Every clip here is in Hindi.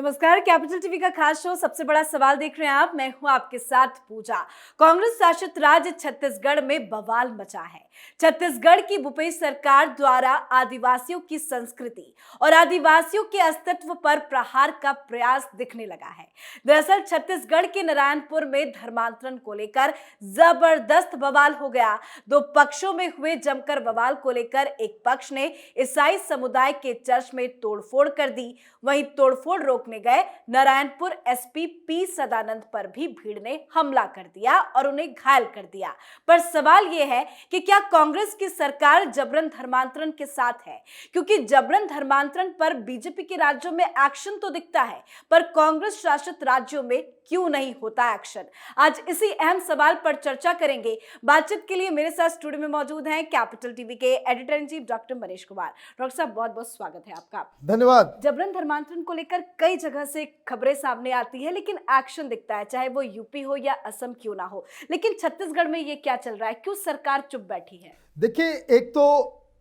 नमस्कार। कैपिटल टीवी का खास शो सबसे बड़ा सवाल देख रहे हैं आप। मैं हूं आपके साथ पूजा। कांग्रेस शासित राज्य छत्तीसगढ़ में बवाल मचा है। छत्तीसगढ़ की भूपेश सरकार द्वारा आदिवासियों की संस्कृति और आदिवासियों के अस्तित्व पर प्रहार का प्रयास दिखने लगा है। दरअसल छत्तीसगढ़ के नारायणपुर में धर्मांतरण को लेकर जबरदस्त बवाल हो गया। दो पक्षों में हुए जमकर बवाल को लेकर एक पक्ष ने ईसाई समुदाय के चर्च में तोड़फोड़ कर दी, वहीं तोड़फोड़ रोकने गए नारायणपुर एसपी पी सदानंद पर भी भीड़ ने हमला कर दिया और उन्हें घायल कर दिया। पर सवाल यह है कि क्या कांग्रेस की सरकार जबरन धर्मांतरण के साथ है? क्योंकि जबरन धर्मांतरण पर बीजेपी के राज्यों में एक्शन तो दिखता है, पर कांग्रेस शासित राज्यों में क्यों नहीं होता एक्शन? आज इसी अहम सवाल पर चर्चा करेंगे। बातचीत के लिए मेरे साथ स्टूडियो में मौजूद हैं कैपिटल टीवी के editor in chief doctor Manish Kumar. Doctor साहब, बहुत बहुत स्वागत है आपका। धन्यवाद। जबरन धर्मांतरण को लेकर कई जगह से खबरें सामने आती है, लेकिन एक्शन दिखता है, चाहे वो यूपी हो या असम क्यों ना हो। लेकिन छत्तीसगढ़ में ये क्या चल रहा है? क्यों सरकार चुप बैठी है? देखिए, एक तो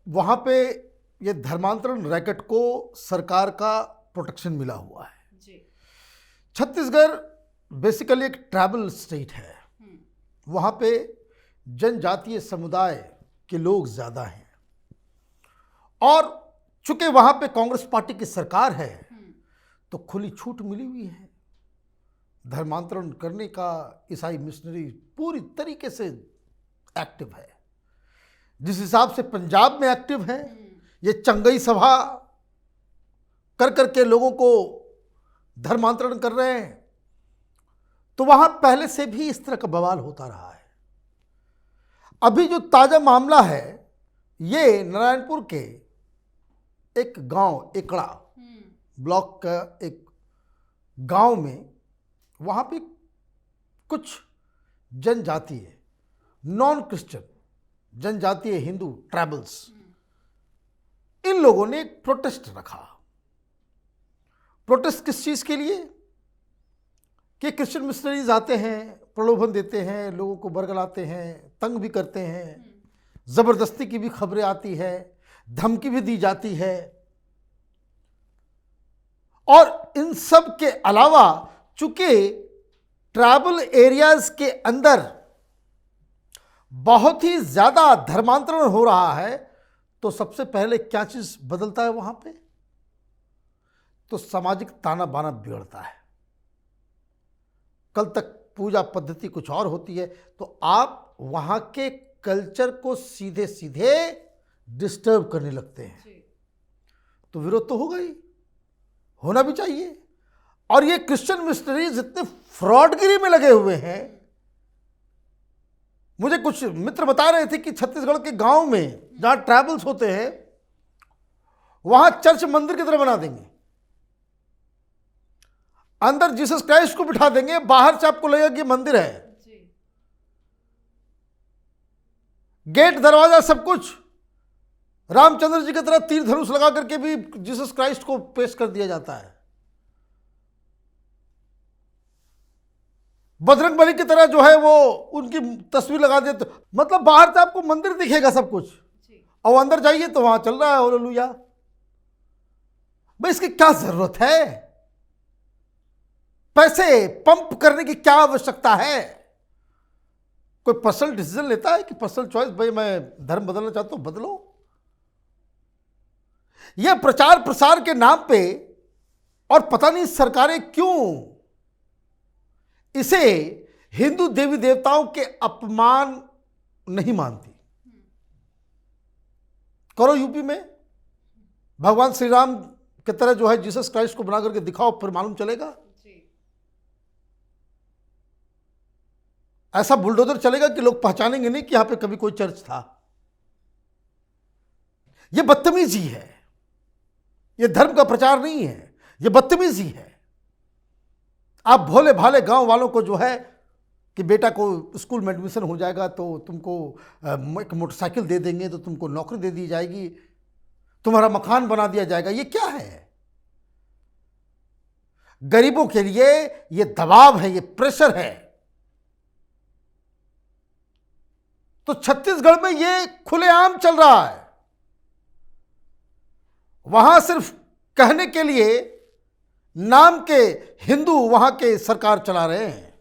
वहां पे ये धर्मांतरण रैकेट को सरकार का प्रोटेक्शन मिला हुआ है जी। छत्तीसगढ़ बेसिकली एक ट्राइबल स्टेट है। वहाँ पे जनजातीय समुदाय के लोग ज़्यादा हैं और चूंकि वहाँ पे कांग्रेस पार्टी की सरकार है तो खुली छूट मिली हुई है धर्मांतरण करने का। ईसाई मिशनरी पूरी तरीके से एक्टिव है। जिस हिसाब से पंजाब में एक्टिव है, ये चंगई सभा कर करके लोगों को धर्मांतरण कर रहे हैं, तो वहां पहले से भी इस तरह का बवाल होता रहा है। अभी जो ताजा मामला है ये नारायणपुर के एक गांव एकड़ा ब्लॉक का एक गांव में, वहां पे कुछ जनजातीय नॉन क्रिश्चियन जनजातीय हिंदू ट्राइबल्स, इन लोगों ने एक प्रोटेस्ट रखा। प्रोटेस्ट किस चीज के लिए? कि क्रिश्चियन मिशनरीज आते हैं, प्रलोभन देते हैं, लोगों को बरगलाते हैं, तंग भी करते हैं, जबरदस्ती की भी खबरें आती है, धमकी भी दी जाती है। और इन सब के अलावा चूंकि ट्राइबल एरियाज के अंदर बहुत ही ज्यादा धर्मांतरण हो रहा है, तो सबसे पहले क्या चीज बदलता है वहां पे? तो सामाजिक ताना बाना बिगड़ता है। कल तक पूजा पद्धति कुछ और होती है, तो आप वहां के कल्चर को सीधे सीधे डिस्टर्ब करने लगते हैं, तो विरोध तो होगा ही, होना भी चाहिए। और ये क्रिश्चियन मिशनरीज इतने फ्रॉडगिरी में लगे हुए हैं। मुझे कुछ मित्र बता रहे थे कि छत्तीसगढ़ के गांव में जहां ट्राइबल्स होते हैं, वहां चर्च मंदिर की तरह बना देंगे, अंदर जीसस क्राइस्ट को बिठा देंगे, बाहर से आपको लगेगा कि मंदिर है। गेट दरवाजा सब कुछ रामचंद्र जी की तरह तीर धनुष लगा करके भी जीसस क्राइस्ट को पेश कर दिया जाता है। बजरंग बली की तरह जो है वो उनकी तस्वीर लगा देते, मतलब बाहर से आपको मंदिर दिखेगा सब कुछ, और अंदर जाइए तो वहां चल रहा है हालेलुया। भाई, इसकी क्या जरूरत है? पैसे पंप करने की क्या आवश्यकता है? कोई पर्सनल डिसीजन लेता है कि पर्सनल चॉइस, भाई मैं धर्म बदलना चाहता हूं, बदलो। यह प्रचार प्रसार के नाम पे, और पता नहीं सरकारें क्यों इसे हिंदू देवी देवताओं के अपमान नहीं मानती। करो यूपी में, भगवान श्री राम की तरह जो है जीसस क्राइस्ट को बना करके दिखाओ, फिर मालूम चलेगा। ऐसा बुलडोजर चलेगा कि लोग पहचानेंगे नहीं कि यहां पे कभी कोई चर्च था। यह बदतमीजी है, यह धर्म का प्रचार नहीं है, यह बदतमीजी है। आप भोले भाले गांव वालों को जो है कि बेटा को स्कूल में एडमिशन हो जाएगा तो तुमको एक मोटरसाइकिल दे देंगे, तो तुमको नौकरी दे दी जाएगी, तुम्हारा मकान बना दिया जाएगा। ये क्या है? गरीबों के लिए ये दबाव है, ये प्रेशर है। तो छत्तीसगढ़ में ये खुलेआम चल रहा है। वहां सिर्फ कहने के लिए नाम के हिंदू वहां के सरकार चला रहे हैं।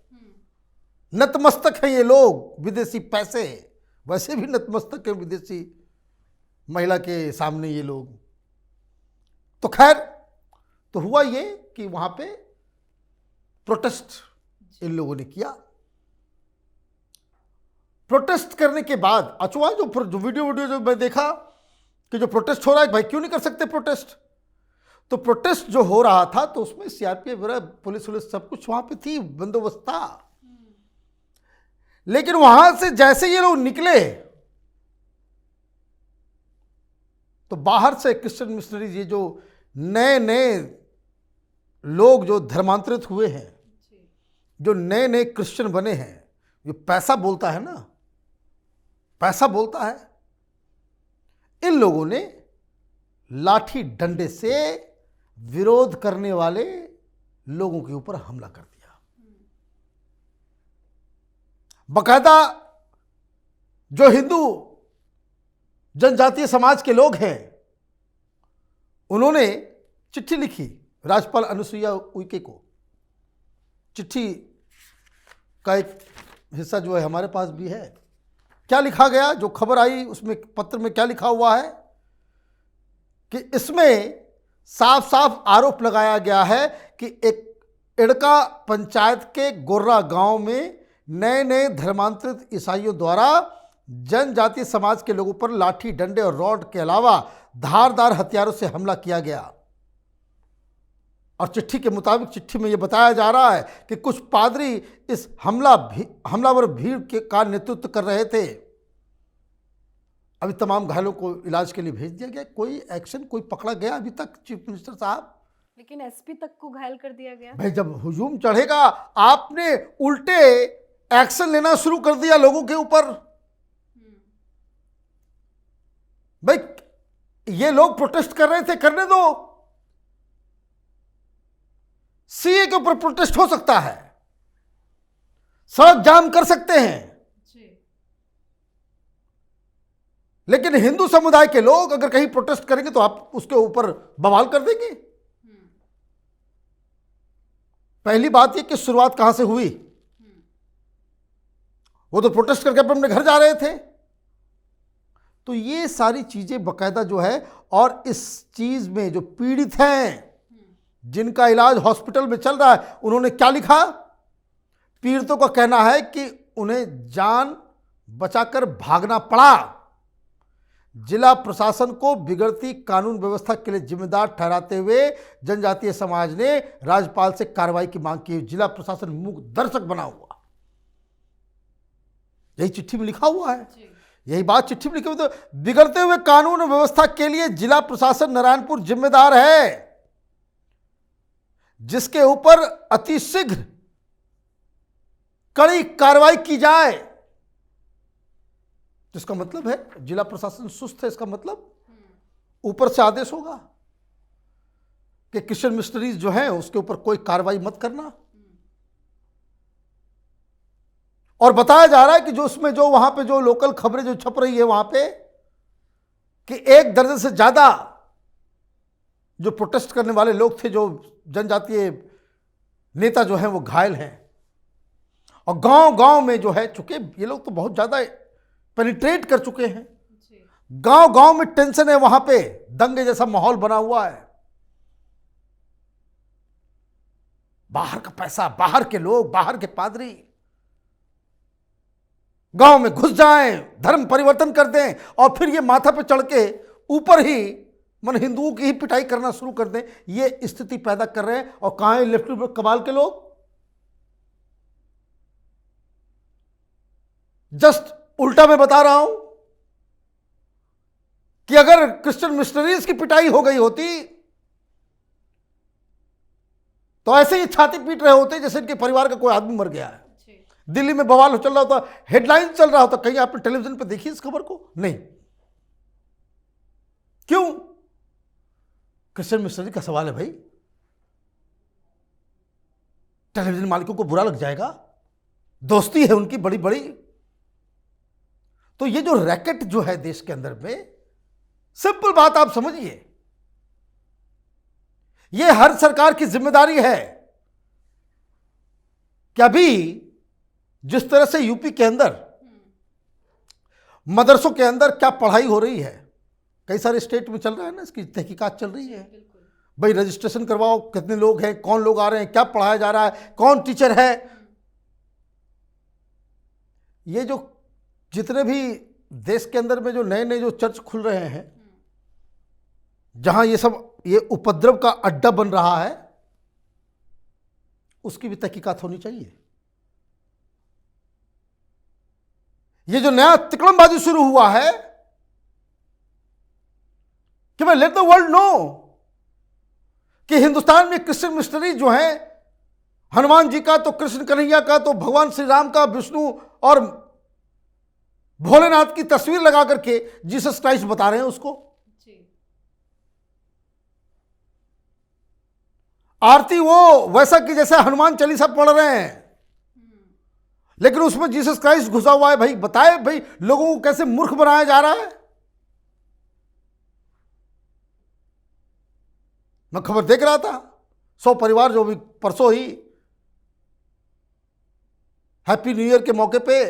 नतमस्तक हैं ये लोग, विदेशी पैसे, वैसे भी नतमस्तक है विदेशी महिला के सामने ये लोग। तो खैर, तो हुआ ये कि वहां पे प्रोटेस्ट इन लोगों ने किया। प्रोटेस्ट करने के बाद अचुआ जो वीडियो जो मैं देखा कि जो प्रोटेस्ट हो रहा है, भाई क्यों नहीं कर सकते प्रोटेस्ट। तो प्रोटेस्ट जो हो रहा था तो उसमें सीआरपीएफ पुलिस सब कुछ वहां पे थी, बंदोबस्त था। लेकिन वहां से जैसे ये लोग निकले तो बाहर से क्रिश्चियन मिशनरीज, ये जो नए नए लोग जो धर्मांतरित हुए हैं, जो नए नए क्रिश्चियन बने हैं, जो पैसा बोलता है ना, पैसा बोलता है, इन लोगों ने लाठी डंडे से विरोध करने वाले लोगों के ऊपर हमला कर दिया। बकायदा जो हिंदू जनजातीय समाज के लोग हैं, उन्होंने चिट्ठी लिखी राज्यपाल अनुसुईया उइके को। चिट्ठी का एक हिस्सा जो है हमारे पास भी है। क्या लिखा गया, जो खबर आई उसमें पत्र में क्या लिखा हुआ है कि इसमें साफ साफ आरोप लगाया गया है कि एक इड़का पंचायत के गोर्रा गांव में नए नए धर्मांतरित ईसाइयों द्वारा जनजातीय समाज के लोगों पर लाठी डंडे और रॉड के अलावा धारदार हथियारों से हमला किया गया। और चिट्ठी के मुताबिक चिट्ठी में यह बताया जा रहा है कि कुछ पादरी इस हमलावर भीड़ का नेतृत्व कर रहे थे। अभी तमाम घायलों को इलाज के लिए भेज दिया गया। कोई एक्शन, कोई पकड़ा गया अभी तक चीफ मिनिस्टर साहब? लेकिन एसपी तक को घायल कर दिया गया। भाई जब हुजूम चढ़ेगा, आपने उल्टे एक्शन लेना शुरू कर दिया लोगों के ऊपर। भाई ये लोग प्रोटेस्ट कर रहे थे, करने दो। सीए के ऊपर प्रोटेस्ट हो सकता है, सड़क जाम कर सकते हैं, लेकिन हिंदू समुदाय के लोग अगर कहीं प्रोटेस्ट करेंगे तो आप उसके ऊपर बवाल कर देंगे। पहली बात यह कि शुरुआत कहां से हुई, वो तो प्रोटेस्ट करके अपने घर जा रहे थे। तो ये सारी चीजें बकायदा जो है, और इस चीज में जो पीड़ित हैं, जिनका इलाज हॉस्पिटल में चल रहा है, उन्होंने क्या लिखा? पीड़ितों का कहना है कि उन्हें जान बचाकर भागना पड़ा। जिला प्रशासन को बिगड़ती कानून व्यवस्था के लिए जिम्मेदार ठहराते हुए जनजातीय समाज ने राज्यपाल से कार्रवाई की मांग की। जिला प्रशासन मूक दर्शक बना हुआ, यही चिट्ठी में लिखा हुआ है। यही बात चिट्ठी में लिखी हुई। तो बिगड़ते हुए कानून व्यवस्था के लिए जिला प्रशासन नारायणपुर जिम्मेदार है, जिसके ऊपर अतिशीघ्र कड़ी कार्रवाई की जाए। इसका मतलब है जिला प्रशासन सुस्त है। इसका मतलब ऊपर से आदेश होगा कि क्रिश्चियन मिशनरीज जो हैं उसके ऊपर कोई कार्रवाई मत करना। और बताया जा रहा है कि जो उसमें जो वहां पे जो लोकल खबरें जो छप रही है वहां पे, कि 1 दर्जन से ज्यादा जो प्रोटेस्ट करने वाले लोग थे, जो जनजातीय नेता जो हैं वो घायल हैं। और गांव गांव में जो है, चूंकि ये लोग तो बहुत ज्यादा पेनिट्रेट कर चुके हैं, गांव गांव में टेंशन है, वहां पे दंगे जैसा माहौल बना हुआ है। बाहर का पैसा, बाहर के लोग, बाहर के पादरी गांव में घुस जाएं, धर्म परिवर्तन कर दें, और फिर ये माथा पे चढ़ के ऊपर ही मन हिंदुओं की ही पिटाई करना शुरू कर दें। ये स्थिति पैदा कर रहे हैं। और कहां है लेफ्ट कबाल के लोग? जस्ट उल्टा मैं बता रहा हूं कि अगर क्रिश्चियन मिशनरीज की पिटाई हो गई होती तो ऐसे ही छाती पीट रहे होते जैसे इनके परिवार का कोई आदमी मर गया है। दिल्ली में बवाल चल रहा होता, हेडलाइन चल रहा होता। कहीं आपने टेलीविजन पर देखी इस खबर को? नहीं। क्यों? क्रिश्चियन मिशनरी का सवाल है भाई। टेलीविजन मालिकों को बुरा लग जाएगा, दोस्ती है उनकी बड़ी बड़ी। तो ये जो रैकेट जो है देश के अंदर में, सिंपल बात आप समझिए, ये हर सरकार की जिम्मेदारी है कि अभी जिस तरह से यूपी के अंदर मदरसों के अंदर क्या पढ़ाई हो रही है, कई सारे स्टेट में चल रहा है ना, इसकी तहकीकात चल रही है। भाई रजिस्ट्रेशन करवाओ, कितने लोग हैं, कौन लोग आ रहे हैं, क्या पढ़ाया जा रहा है, कौन टीचर है। ये जो जितने भी देश के अंदर में जो नए नए जो चर्च खुल रहे हैं, जहां ये उपद्रव का अड्डा बन रहा है, उसकी भी तहकीकात होनी चाहिए। ये जो नया तिकड़मबाजी शुरू हुआ है कि मैं लेट द वर्ल्ड नो कि हिंदुस्तान में क्रिश्चियन मिशनरी जो हैं, हनुमान जी का तो कृष्ण कन्हैया का तो भगवान श्री राम का, विष्णु और भोलेनाथ की तस्वीर लगा करके जीसस क्राइस्ट बता रहे हैं उसको। आरती वो वैसा कि जैसे हनुमान चालीसा पढ़ रहे हैं, लेकिन उसमें जीसस क्राइस्ट घुसा हुआ है। भाई बताए भाई लोगों को कैसे मूर्ख बनाया जा रहा है। मैं खबर देख रहा था, 100 परिवार जो भी परसों ही हैप्पी न्यू ईयर के मौके पे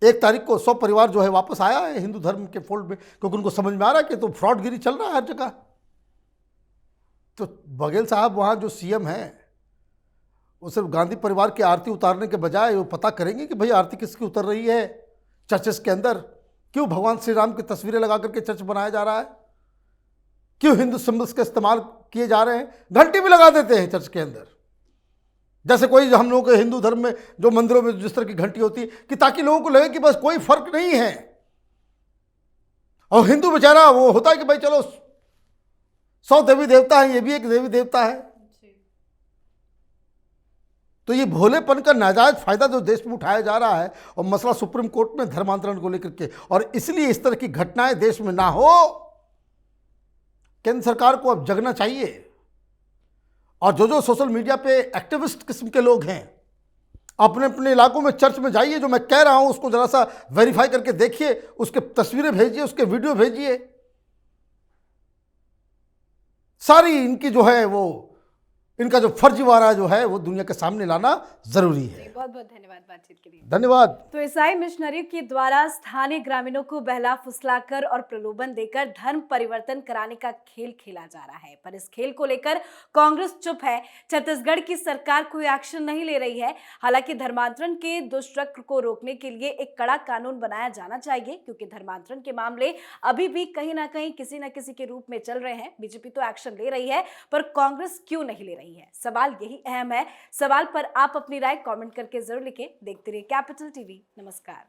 1 तारीख को 100 परिवार जो है वापस आया है हिंदू धर्म के फोल्ड में, क्योंकि उनको समझ में आ रहा है कि तो फ्रॉडगिरी चल रहा है हर जगह। तो बघेल साहब वहाँ जो सीएम हैं, वो सिर्फ गांधी परिवार की आरती उतारने के बजाय वो पता करेंगे कि भाई आरती किसकी उतर रही है चर्चेस के अंदर, क्यों भगवान श्री राम की तस्वीरें लगा करके चर्च बनाया जा रहा है, क्यों हिंदू सिंबल्स का इस्तेमाल किए जा रहे हैं। घंटी भी लगा देते हैं चर्च के अंदर, जैसे कोई हम लोगों के हिंदू धर्म में जो मंदिरों में जिस तरह की घंटी होती है, कि ताकि लोगों को लगे कि बस कोई फर्क नहीं है। और हिंदू बेचारा वो होता है कि भाई चलो 100 देवी देवता है, ये भी एक देवी देवता है। तो ये भोलेपन का नाजायज फायदा जो देश में उठाया जा रहा है, और मसला सुप्रीम कोर्ट में धर्मांतरण को लेकर के, और इसलिए इस तरह की घटनाएं देश में ना हो। केंद्र सरकार को अब जगना चाहिए। और जो जो सोशल मीडिया पे एक्टिविस्ट किस्म के लोग हैं, अपने अपने इलाकों में चर्च में जाइए, जो मैं कह रहा हूं उसको जरा सा वेरीफाई करके देखिए, उसके तस्वीरें भेजिए, उसके वीडियो भेजिए। सारी इनकी जो है वो इनका जो फर्जीवाड़ा जो है वो दुनिया के सामने लाना जरूरी है। बहुत बहुत धन्यवाद बातचीत के लिए। धन्यवाद। तो ईसाई मिशनरियों के द्वारा स्थानीय ग्रामीणों को बहला फुसलाकर और प्रलोभन देकर धर्म परिवर्तन कराने का खेल खेला जा रहा है, पर इस खेल को लेकर कांग्रेस चुप है। छत्तीसगढ़ की सरकार कोई एक्शन नहीं ले रही है। हालांकि धर्मांतरण के दुष्चक्र को रोकने के लिए एक कड़ा कानून बनाया जाना चाहिए, क्योंकि धर्मांतरण के मामले अभी भी कहीं ना कहीं किसी न किसी के रूप में चल रहे हैं। बीजेपी तो एक्शन ले रही है, पर कांग्रेस क्यों नहीं ले रही है, सवाल यही अहम है। सवाल पर आप अपनी राय कमेंट करके जरूर लिखें। देखते रहिए कैपिटल टीवी। नमस्कार।